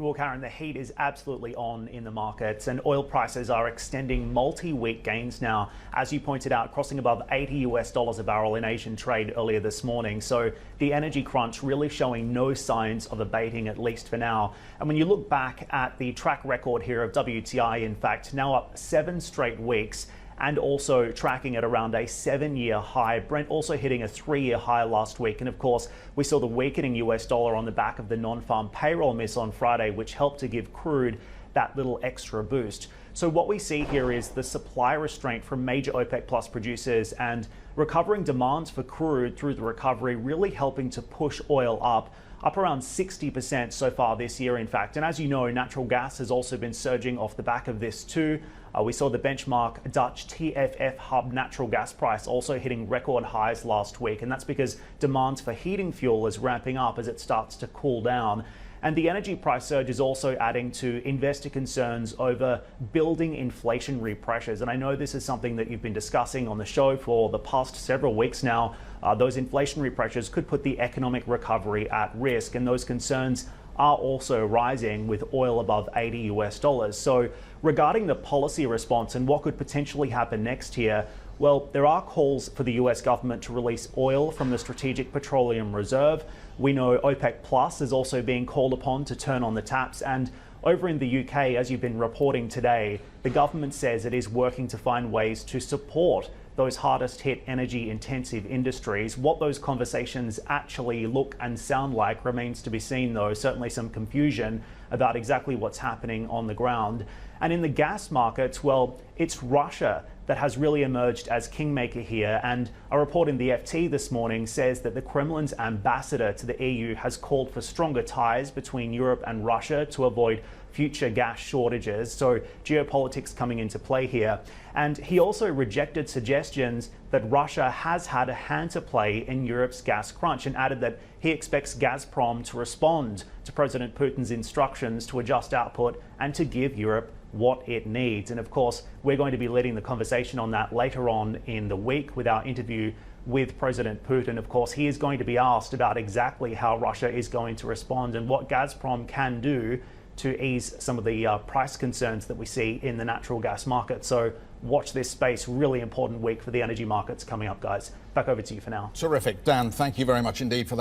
Well, Karen, the heat is absolutely on in the markets, and oil prices are extending multi-week gains now, as you pointed out, crossing above $80 a barrel in Asian trade earlier this morning. So the energy crunch really showing no signs of abating, at least for now. And when you look back at the track record here of WTI, in fact, now up 7 straight weeks, and also tracking at around a 7-year high. Brent also hitting a 3-year high last week. And of course, we saw the weakening US dollar on the back of the non-farm payroll miss on Friday, which helped to give crude that little extra boost. So what we see here is the supply restraint from major OPEC Plus producers and recovering demands for crude through the recovery, really helping to push oil up around 60% so far this year, in fact. And as you know, natural gas has also been surging off the back of this too. We saw the benchmark Dutch TFF hub natural gas price also hitting record highs last week. And that's because demands for heating fuel is ramping up as it starts to cool down. And the energy price surge is also adding to investor concerns over building inflationary pressures. And I know this is something that you've been discussing on the show for the past several weeks now. Those inflationary pressures could put the economic recovery at risk, and those concerns are also rising with oil above $80. So regarding the policy response and what could potentially happen next year, well, there are calls for the US government to release oil from the Strategic Petroleum Reserve. We know OPEC Plus is also being called upon to turn on the taps. And over in the UK, as you've been reporting today, the government says it is working to find ways to support those hardest hit energy intensive industries. What those conversations actually look and sound like remains to be seen, though. Certainly some confusion about exactly what's happening on the ground. And in the gas markets, well, it's Russia that has really emerged as kingmaker here. And a report in the FT this morning says that the Kremlin's ambassador to the EU has called for stronger ties between Europe and Russia to avoid future gas shortages. So geopolitics coming into play here. And he also rejected suggestions that Russia has had a hand to play in Europe's gas crunch, and added that he expects Gazprom to respond to President Putin's instructions to adjust output and to give Europe what it needs. And of course, we're going to be leading the conversation on that later on in the week with our interview with President Putin. Of course, he is going to be asked about exactly how Russia is going to respond and what Gazprom can do to ease some of the price concerns that we see in the natural gas market. So watch this space. Really important week for the energy markets coming up, guys. Back over to you for now. Terrific. Dan, thank you very much indeed for that.